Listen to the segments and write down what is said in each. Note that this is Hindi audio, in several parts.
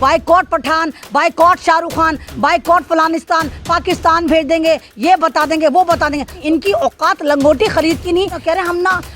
Boycott Pathaan, boycott Shahrukh Khan, boycott फलानिस्तान, पाकिस्तान भेज देंगे, ये बता देंगे, वो बता देंगे। इनकी औकात लंगोटी खरीद की नहीं। कह रहे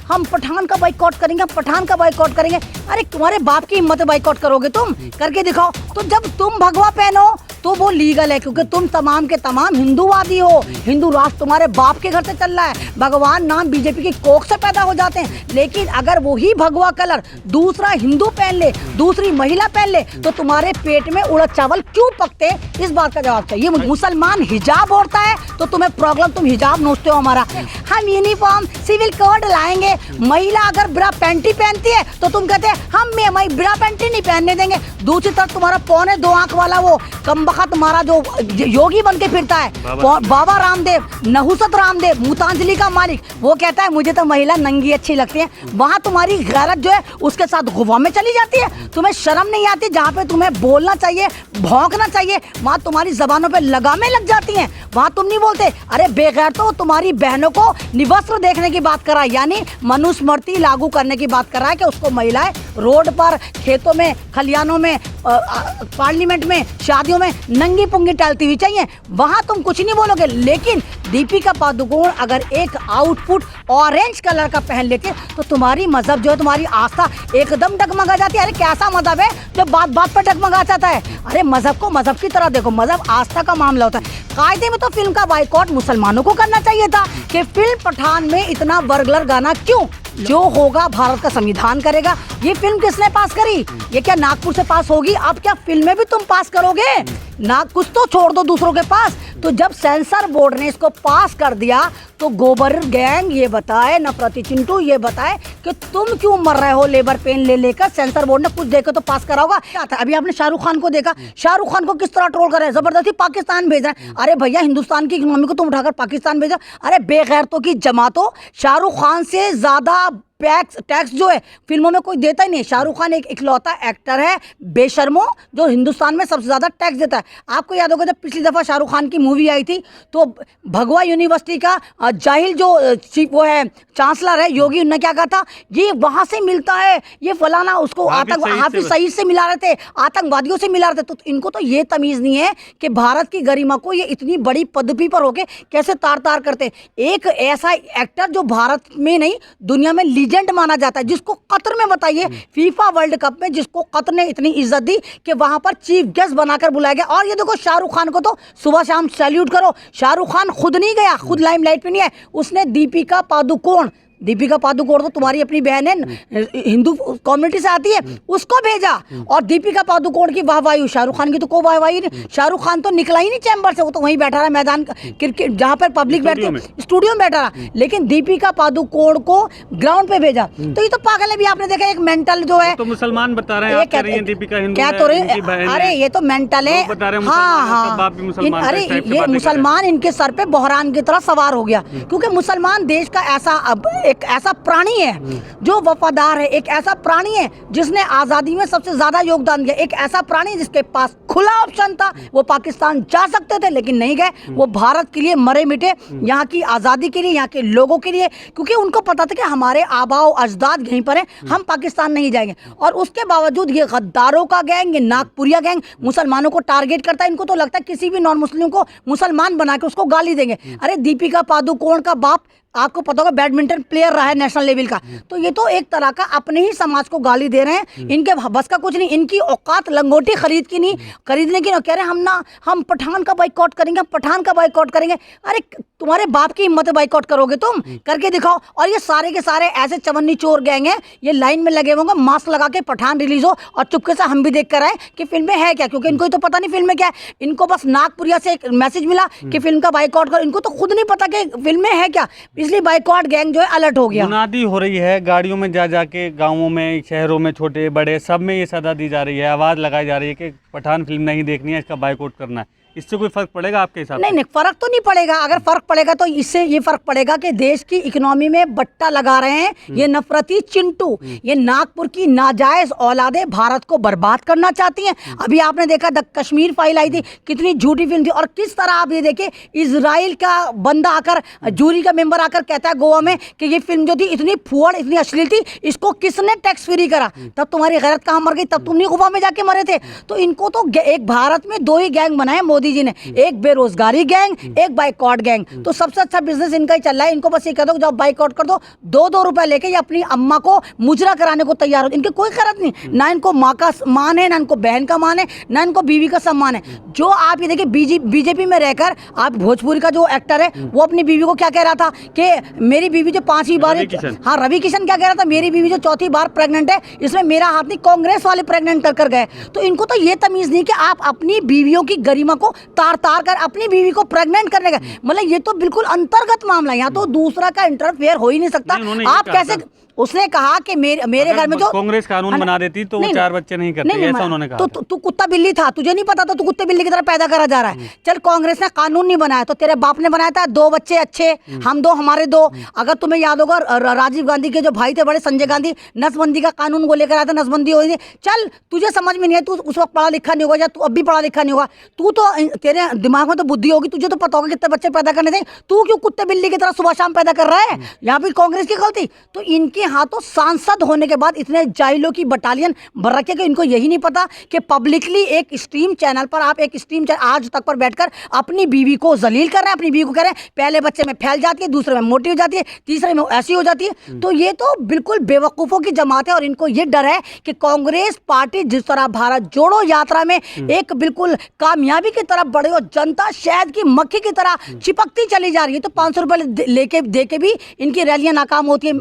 हम पठान का बाइकॉट करेंगे, हम पठान का बाइकॉट करेंगे। अरे तुम्हारे बाप की हिम्मत है बाइकॉट करोगे तुम? करके दिखाओ। तो जब तुम भगवा पहनो तो वो लीगल है, क्योंकि तुम तमाम के तमाम हिंदूवादी हो। हिंदू राष्ट्र तुम्हारे बाप के घर से चल रहा है। भगवान नाम बीजेपी की कोख से पैदा हो जाते हैं। लेकिन अगर वही भगवा कलर दूसरा हिंदू पहन ले, दूसरी महिला पहन ले, तो तुम्हारे पेट में उड़द चावल क्यों पकते? इस बात का जवाब चाहिए। मुसलमान हिजाब ओढ़ता है तो तुम्हें प्रॉब्लम, तुम हिजाब नोचते हो हमारा। हम यूनिफॉर्म सिविल कोड लाएंगे। महिला अगर ब्रा पैंटी पहनती है तो तुम कहते हैं हम ब्रा पैंटी नहीं पहनने देंगे। दूसरी तरफ तुम्हारा 2.25 आंख वाला वो कमबख्त तुम्हारा जो योगी बन के फिरता है, बाबा रामदेव, नहुसत रामदेव, मूतांजलि का मालिक, वो कहता है मुझे तो महिला नंगी अच्छी लगती है। वहाँ तुम्हारी गैरत जो है उसके साथ गुफा में चली जाती है। तुम्हें शर्म नहीं आती? जहाँ पे तुम्हें बोलना चाहिए, भौंकना चाहिए, वहाँ तुम्हारी जबानों पे लगामें लग जाती हैं। वहाँ तुम नहीं बोलते। अरे बेगैर तो तुम्हारी बहनों को निवस्त्र देखने की बात कर रहा है, यानी मनुस्मृति लागू करने की बात कर रहा है कि उसको महिलाएं रोड पर, खेतों में, खलियानों में, पार्लियामेंट में, शादियों में नंगी पुंगी टहलती हुई चाहिए। वहां तुम कुछ नहीं बोलोगे। लेकिन दीपिका पादुकोण अगर एक आउटफिट ऑरेंज कलर का पहन लेते तो तुम्हारी मजहब जो है, तुम्हारी आस्था एकदम डगमगा जाती है। अरे कैसा मजहब है जो बात बात पर डगमगा जाता है? अरे मजहब को मजहब की तरह देखो। मजहब आस्था का मामला होता है। कायदे में तो फिल्म का बाइकॉट मुसलमानों को करना चाहिए था कि फिल्म पठान में इतना बर्गलर गाना क्यों? जो होगा भारत का संविधान करेगा। ये फिल्म किसने पास करी? ये क्या नागपुर से पास होगी? अब क्या फिल्में भी तुम पास करोगे? ना कुछ तो छोड़ दो दूसरों के पास। तो जब सेंसर बोर्ड ने इसको पास कर दिया तो गोबर गैंग ये बताए, नफरती चिंटू ये बताए कि तुम क्यों मर रहे हो लेबर पेन ले लेकर। सेंसर बोर्ड ने कुछ देखो तो पास करा होगा। क्या था? अभी आपने शाहरुख खान को देखा, शाहरुख खान को किस तरह ट्रोल कर रहे हैं, जबरदस्ती पाकिस्तान भेज रहे हैं। अरे भैया, हिंदुस्तान की इकोनॉमी को तुम उठाकर पाकिस्तान भेजा। अरे बेगैरतों की जमातो, शाहरुख खान से ज्यादा टैक्स जो है फिल्मों में कोई देता ही नहीं। शाहरुख खान एक इकलौता एक्टर है बेशर्मो जो हिंदुस्तान में सबसे ज्यादा टैक्स देता है। आपको याद होगा जब पिछली दफा शाहरुख खान की मूवी आई थी तो भगवा यूनिवर्सिटी का जाहिल जो वो है चांसलर है योगी, उन्होंने क्या कहा था, ये वहां से मिलता है, ये फलाना, उसको हाफिज सईद से मिला रहे थे, आतंकवादियों से मिला रहे थे। तो इनको तो ये तमीज नहीं है कि भारत की गरिमा को ये इतनी बड़ी पदवी पर होके कैसे तार तार करते। एक ऐसा एक्टर जो भारत में नहीं दुनिया में लीजेंड माना जाता है, जिसको कतर में बताइए फीफा वर्ल्ड कप में जिसको कतर ने इतनी इज्जत दी कि वहां पर चीफ गेस्ट बनाकर बुलाया गया। और ये देखो शाहरुख खान को तो सुबह शाम सैल्यूट करो। शाहरुख खान खुद नहीं गया, खुद लाइमलाइट पे नहीं है, उसने दीपिका पादुकोण तो तुम्हारी अपनी बहन है, हिंदू कम्युनिटी से आती है, उसको भेजा। और दीपिका पादुकोण की वाहवाही, शाहरुख खान की तो कोई वाहवाही नहीं। शाहरुख खान तो निकला ही नहीं चैम्बर से, वो तो वहीं बैठा रहा मैदान क्रिकेट जहाँ पर पब्लिक बैठती है, स्टूडियो में बैठा रहा। लेकिन दीपिका पादुकोण को ग्राउंड पे भेजा। तो ये तो पागल है। भी आपने देखा एक मेंटल जो है, तो मुसलमान बता रहे हैं, आप कह रही हैं दीपिका हिंदू क्या तो रहे, अरे ये तो मेंटल है। हाँ, अरे ये मुसलमान इनके सर पे बहरान की तरह सवार हो गया, क्योंकि मुसलमान देश का एक ऐसा प्राणी है जो वफादार है, एक ऐसा प्राणी है जिसने आजादी में सबसे ज्यादा योगदान दिया, एक ऐसा प्राणी जिसके पास खुला ऑप्शन था, वो पाकिस्तान जा सकते थे लेकिन नहीं गए। वो भारत के लिए मरे मिटे, यहाँ की आजादी के लिए, यहाँ के लोगों के लिए, क्योंकि उनको पता था कि हमारे आबाओ अजदाद यहीं पर हैं, हम पाकिस्तान नहीं जाएंगे। और उसके बावजूद ये गद्दारों का गैंग, ये नागपुरिया गैंग मुसलमानों को टारगेट करता है। इनको तो लगता है किसी भी नॉन मुस्लिम को मुसलमान बना के उसको गाली देंगे। अरे दीपिका पादुकोण का बाप आपको पता होगा बैडमिंटन प्लेयर रहा है नेशनल लेवल का। तो ये तो एक तरह का अपने ही समाज को गाली दे रहे हैं। इनके बस का कुछ नहीं, इनकी औकात लंगोटी खरीदने की। कह रहे हैं हम पठान का बाइकॉट करेंगे, हम पठान का बाइकॉट करेंगे। अरे तुम्हारे बाप की हिम्मत है बाइकॉट करोगे तुम? करके दिखाओ। और ये सारे के सारे ऐसे चवन्नी चोर गैंग हैं, ये लाइन में लगे होंगे, मास्क लगा के पठान रिलीज हो और चुपके से हम भी देख कर आए कि फिल्म में है क्या, क्योंकि इनको तो पता नहीं फिल्म में क्या है। इनको बस नागपुरिया से एक मैसेज मिला कि फिल्म का बाइकॉट करो, इनको तो खुद नहीं पता कि फिल्म में है क्या, इसलिए बाइकॉट गैंग जो है अलर्ट हो गया। मुनादी हो रही है गाड़ियों में जा जाके, गाँवों में, शहरों में, छोटे बड़े सब में ये सदा दी जा रही है, आवाज़ लगाई जा रही है कि पठान फिल्म नहीं देखनी है, इसका बाइकआउट करना है। इससे कोई फर्क पड़ेगा आपके हिसाब नहीं से? नहीं, फर्क तो नहीं पड़ेगा। अगर फर्क पड़ेगा तो इससे ये फर्क पड़ेगा कि देश की इकोनॉमी में बट्टा लगा रहे हैं ये नफरती चिंटू, ये नागपुर की नाजायज औलादें भारत को बर्बाद करना चाहती हैं। अभी आपने देखा द कश्मीर फाइल आई थी, कितनी झूठी फिल्म थी। और किस तरह आप ये देखिए, इजराइल का बंदा आकर, जूरी का मेंबर आकर कहता है गोवा में कि ये फिल्म जो थी इतनी फुअड़, इतनी अश्लील थी, इसको किसने टैक्स फ्री करा? तब तुम्हारी गैरत कहाँ मर गई? तब तुम नहीं गोवा में जाके मरे थे। तो इनको तो एक भारत में दो ही गैंग बनाए मोदी जी ने, एक बेरोजगारी गैंग, एक बाइकॉट गैंग। तो सबसे अच्छा बिजनेस इनका ही चल रहा है। इनको बस ये कह दो जब बाइकआउट कर दो, 2-2 रुपए लेके ये अपनी अम्मा को मुजरा कराने को तैयार हो। इनके कोई गरज नहीं, ना इनको माँ का मान है, ना इनको बहन का मान है, ना इनको बीवी का सम्मान है। जो आप ये देखिए बीजेपी में रहकर, आप भोजपुरी का जो एक्टर है वो अपनी बीवी को क्या कह रहा था कि मेरी बीवी जो 5वीं बार, हाँ रवि किशन क्या कह रहा था, मेरी बीवी जो 4थी बार प्रेग्नेंट है, इसमें मेरा हाथ नहीं, कांग्रेस वाले प्रेग्नेंट कर गए। तो इनको तो ये तमीज नहीं कि आप अपनी बीवियों की गरिमा को तार तार कर अपनी बीवी को प्रेग्नेंट करने का, मतलब ये तो बिल्कुल अंतर्गत मामला है। यहाँ तो दूसरा का इंटरफेयर हो ही नहीं सकता। आप कैसे, उसने कहा कि मेरे घर में जो कांग्रेस कानून बना देती तो वो 4 बच्चे नहीं करते, ऐसा उन्होंने कहा। तो तू कुत्ता बिल्ली था, तुझे नहीं पता था तू कुत्ते बिल्ली की तरह पैदा करा जा रहा है। चल कांग्रेस ने कानून नहीं बनाया तो तेरे बाप ने बनाया था, 2 बच्चे अच्छे, हम 2 हमारे 2। अगर तुम्हें याद होगा राजीव गांधी के जो भाई थे बड़े, संजय गांधी, नसबंदी का कानून को लेकर आया था, नसबंदी हुई थी। चल तुझे समझ में नहीं है, तू उस वक्त पढ़ा लिखा नहीं होगा, या तू अब भी पढ़ा लिखा नहीं होगा, तू तो, तेरे दिमाग में तो बुद्धि होगी, तुझे तो पता होगा कितने बच्चे पैदा करने थे। तू क्यों कुत्ते बिल्ली की तरह सुबह शाम पैदा कर रहा है? यहाँ भी कांग्रेस की गलती। तो इनके हाथों सांसद होने के बाद इतने जाहिलों की बटालियन भर रखे कि इनको यही नहीं पता कि पब्लिकली एक स्ट्रीम चैनल पर, आप एक स्ट्रीम चैनल आज तक पर बैठकर अपनी बीवी को जलील कर रहे हैं, अपनी बीवी को कह रहे हैं पहले बच्चे में फैल जाती है, दूसरे में मोटी हो जाती है, तीसरे में ऐसी हो जाती है। तो ये तो बिल्कुल बेवकूफ़ों की जमात है। और इनको ये डर है कि कांग्रेस पार्टी जिस तरह भारत जोड़ो यात्रा में एक बिल्कुल कामयाबी की तरफ बढ़े और जनता शहद की मक्खी की तरह चिपकती चली जा रही है, तो 500 रुपये लेके दे के भी इनकी रैलियां नाकाम होती है।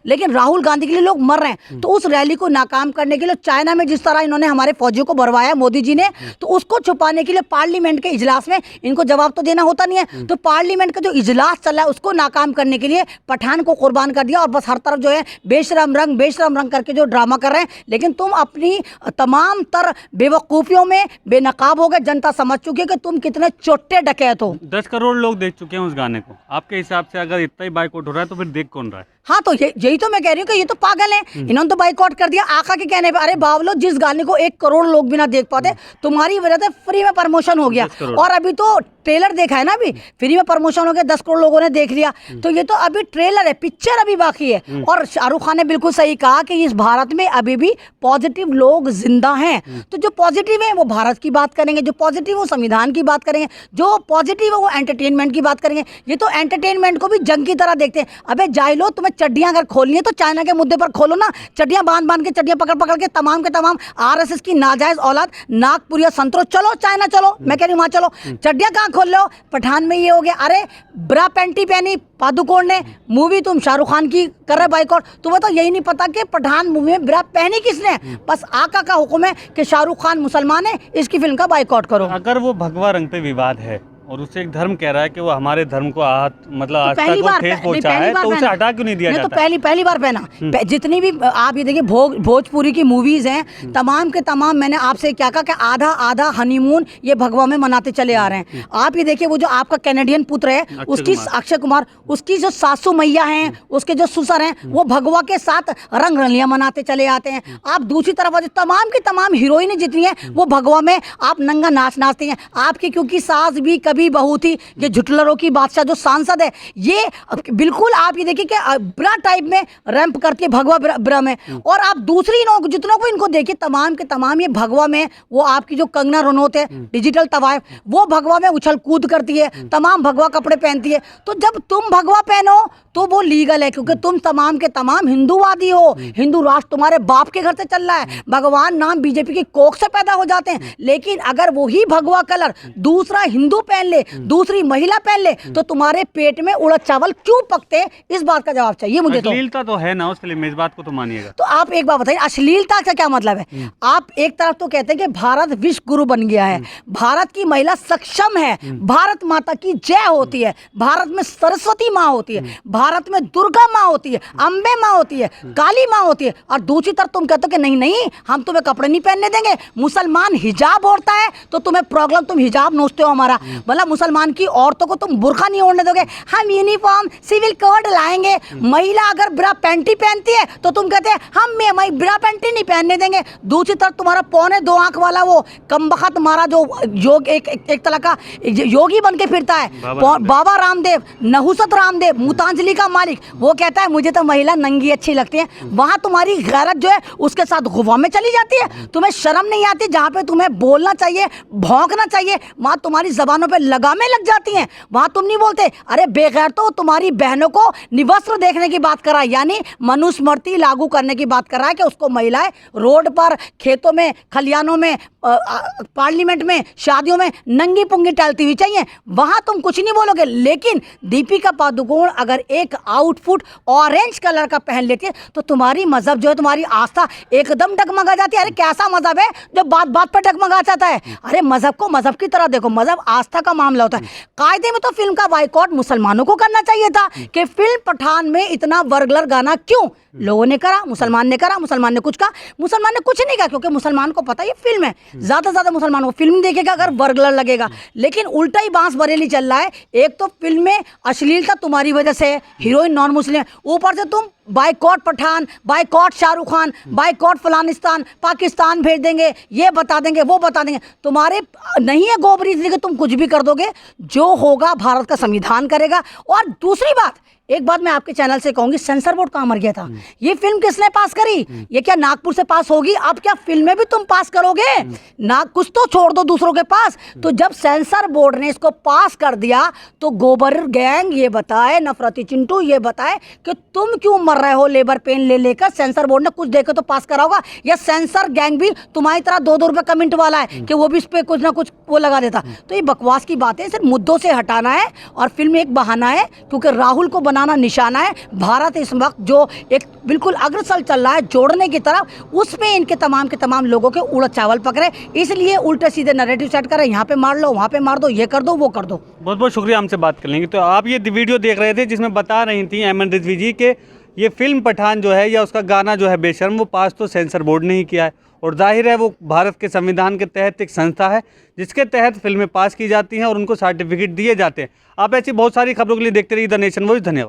लेकिन राहुल गांधी के लिए लोग मर रहे हैं। तो उस रैली को नाकाम करने के लिए चाइना में जिस तरह इन्होंने हमारे फौजियों को भरवाया मोदी जी ने, तो उसको छुपाने के लिए पार्लियामेंट के इजलास में इनको जवाब तो देना होता नहीं है, तो पार्लियामेंट का जो इजलास चल रहा है उसको नाकाम करने के लिए पठान को कुर्बान कर दिया। और बस हर तरफ जो है बेशरम रंग करके जो ड्रामा कर रहे हैं। लेकिन तुम अपनी तमाम तर बेवकूफ़ियों में बेनकाब हो गए। जनता समझ चुकी है कि तुम कितने चोट्टे डकैत हो। 10 करोड़ लोग देख चुके हैं उस गाने को। आपके हिसाब से अगर इतना ही बाइकआउट हो रहा है तो फिर देख कौन रहा है? हाँ, तो यही तो मैं कह रही हूँ कि ये तो पागल हैं। इन्होंने तो बाइकआउट कर दिया आका के कहने पे। अरे बावलो, जिस गाने को 1 करोड़ लोग भी ना देख पाते, तुम्हारी वजह से फ्री में प्रमोशन हो गया। और अभी तो ट्रेलर देखा है ना, अभी फ्री में प्रमोशन हो गया, 10 करोड़ लोगों ने देख लिया। तो ये तो अभी ट्रेलर है, पिक्चर अभी बाकी है। और शाहरुख खान ने बिल्कुल सही कहा कि इस भारत में अभी भी पॉजिटिव लोग जिंदा हैं। तो जो पॉजिटिव है वो भारत की बात करेंगे, जो पॉजिटिव वो संविधान की बात करेंगे, जो पॉजिटिव है वो एंटरटेनमेंट की बात करेंगे। ये तो एंटरटेनमेंट को भी जंग की तरह देखते हैं। अबे जाहिलो, तुम्हें चड्डियां अगर खोलनी है तो चाइना के मुद्दे पर खोलो ना। चड्डियां बांध के, चड्डियां पकड़ के तमाम के तमाम आरएसएस की नाजायज औलाद नागपुरिया संतरो, चलो चाइना चलो, मैं कह रही हूँ वहाँ चलो। चड्डियां कहाँ खोल लो? पठान में ये हो गया। अरे ब्रा पैंटी पहनी पादुकोण ने, मूवी तुम शाहरुख खान की कर रहे बाइकआउट। तुम्हें तो यही नहीं पता कि पठान मूवी में ब्रा पहनी किसने? बस आका का हुक्म है कि शाहरुख खान मुसलमान है, इसकी फिल्म का बाइकआउट करो। अगर वो भगवा रंग पे विवाद है और उससे एक धर्म कह रहा है कि वो हमारे धर्म को आहत, मतलब आज तक वो ठेस पहुंचा है, तो उसे हटा क्यों नहीं दिया जाता? तो पहली बार पहना। जितनी भी आप ये देखिए भोजपुरी की मूवीज हैं, तमाम के तमाम, मैंने आपसे क्या कहा कि आधा हनीमून ये भगवा में मनाते चले आ रहे हैं। आप ये देखिए वो जो आपका कैनेडियन पुत्र है, उसकी अक्षय कुमार, उसकी जो सासू मैया हैं, उसके जो ससुर हैं, वो भगवा के साथ रंग रलियां मनाते चले आते हैं। आप दूसरी तरफ तमाम की तमाम हीरोइनें जितनी हैं वो भगवा में आप नंगा नाच नाचती हैं। आपकी क्योंकि सास भी कभी बहू थी, ये झुटलरों की बादशाह जो सांसद है, ये बिल्कुल आप ये देखिए कि ब्रा टाइप में रैंप करती है भगवा ब्रा में। और आप दूसरी जितनों को इनको देखिए, तमाम के तमाम ये भगवा में, वो आपकी जो कंगना रनौत है डिजिटल तवायफ, वो भगवा में उछल कूद करती है, तमाम भगवा कपड़े पहनती है। तो जब तुम भगवा पहनो तो वो लीगल है, क्योंकि तुम तमाम के तमाम हिंदूवादी हो। हिंदू राष्ट्र तुम्हारे बाप के घर से चल रहा है, भगवान नाम बीजेपी की कोख से पैदा हो जाते हैं। लेकिन अगर वही भगवा कलर दूसरा हिंदू पहन पहन ले, दूसरी महिला पहन ले, तो तुम्हारे पेट में उड़द चावल क्यों पकते? इस बात का जवाब चाहिए मुझे। अश्लीलता तो है ना उस फिल्म में, इस बात को तो मानिएगा। तो आप एक बात बताइए, अश्लीलता का क्या मतलब है? आप एक तरफ तो कहते हैं कि भारत विश्व गुरु बन गया है, भारत की महिला सक्षम है, भारत माता की जय होती है, भारत में सरस्वती माँ होती है, भारत में दुर्गा माँ होती है, अम्बे माँ होती है, काली माँ होती है, और दूसरी तरफ तुम कहते हो कि नहीं नहीं हम तुम्हें कपड़े नहीं पहनने देंगे, मुसलमान हिजाब ओढ़ता है तो तुम्हें प्रॉब्लम, तुम हिजाब नोचते हो हमारा, मतलब मुसलमान की औरतों को तुम बुर्का नहीं ओढ़ने दोगे, हम यूनिफॉर्म सिविल कोड लाएंगे। महिला अगर ब्रा पैंटी पहनती है तो तुम कहते हैं हम ब्रा पैंटी नहीं पहनने देंगे। दूसरी तरफ तुम्हारा पौने 2 आंख वाला वो कमबख्त मारा जो योग एक तरह का योगी बन के फिरता है, बाबा रामदेव, नहुसत रामदेव, मुतांजलि का मालिक, वो कहता है मुझे तो महिला नंगी अच्छी लगती है। वहां तुम्हारी गैरत जो है उसके साथ गुफा में चली जाती है। तुम्हें शर्म नहीं आती? जहाँ पे तुम्हें बोलना चाहिए, भौंकना चाहिए, वहां तुम्हारी जबानों पे लगामें लग जाती हैं, वहां तुम नहीं बोलते। अरे बेगैर तो तुम्हारी बहनों को निवस्त्र देखने की बात कर रहा है, यानी मनुस्मृति लागू करने की बात कर रहा है कि उसको महिलाएं रोड पर, खेतों में, खलियानों में, पार्लियामेंट में, शादियों में नंगी पुंगी टहलती हुई चाहिए। वहां तुम कुछ नहीं बोलोगे। लेकिन दीपिका पादुकोण अगर एक आउटफिट ऑरेंज कलर का पहन लेती है तो तुम्हारी मजहब जो है, तुम्हारी आस्था एकदम डगमगा जाती है। अरे कैसा मजहब है जो बात बात पर डगमगा जाता है? अरे मजहब को मजहब की तरह देखो, मजहब आस्था का मामला होता है। कायदे में तो फिल्म का बाइकॉट मुसलमानों को करना चाहिए था कि फिल्म पठान में इतना वर्गलर गाना क्यों लोगों ने करा, मुसलमान ने करा, मुसलमान ने कुछ कहा, मुसलमान ने कुछ नहीं कहा, क्योंकि मुसलमान को पता ये फिल्म है, ज्यादा से ज्यादा मुसलमानों को फिल्म देखेगा अगर वर्गलर लगेगा। लेकिन उल्टा ही बांस बरेली चल रहा है। एक तो फिल्म में अश्लीलता तुम्हारी वजह से, हीरोइन नॉन मुस्लिम, ऊपर से तुम boycott Pathaan, boycott Shahrukh Khan, boycott फलानिस्तान, पाकिस्तान भेज देंगे, ये बता देंगे, वो बता देंगे। तुम्हारे नहीं है गोबरी इसलिए कि तुम कुछ भी कर दोगे, जो होगा भारत का संविधान करेगा। और दूसरी बात, एक बात मैं आपके चैनल से कहूंगी, सेंसर बोर्ड कहाँ मर गया था? ये फिल्म किसने पास करी? ये क्या नागपुर से पास होगी? अब क्या फिल्में भी तुम पास करोगे? ना कुछ तो छोड़ दो दूसरों के पास। तो जब सेंसर बोर्ड ने इसको पास कर दिया तो गोबर गैंग ये बताए, नफरती चिंटू ये बताए कि तुम क्यों मर रहे हो लेबर पेन ले लेकर। सेंसर बोर्ड ने कुछ देकर तो पास करा होगा, या सेंसर गैंग भी तुम्हारी तरह 2-2 रुपए कमेंट वाला है कि वो भी इस पर कुछ ना कुछ वो लगा देता। तो ये बकवास की बात है, सिर्फ मुद्दों से हटाना है। और फिल्म एक बहाना है, क्योंकि राहुल को बनाना निशाना है। भारत इस वक्त जो एक बिल्कुल अग्रसर चल रहा है जोड़ने की तरफ, उसमें इनके तमाम के तमाम लोगों के उड़द चावल पकड़े, इसलिए उल्टे सीधे नैरेटिव सेट करे, यहाँ पे मार लो, वहाँ पे मार दो, ये कर दो, वो कर दो। बहुत बहुत शुक्रिया हमसे बात कर लेंगे। तो आप ये वीडियो देख रहे थे जिसमें बता रही थी एमएन रिजवी जी के ये फिल्म पठान जो है, या उसका गाना जो है बेशर्म, वो पास तो सेंसर बोर्ड ने ही किया है। और जाहिर है वो भारत के संविधान के तहत एक संस्था है जिसके तहत फिल्में पास की जाती हैं और उनको सर्टिफिकेट दिए जाते हैं। आप ऐसी बहुत सारी खबरों के लिए देखते रहिए द नेशन वॉइस। धन्यवाद।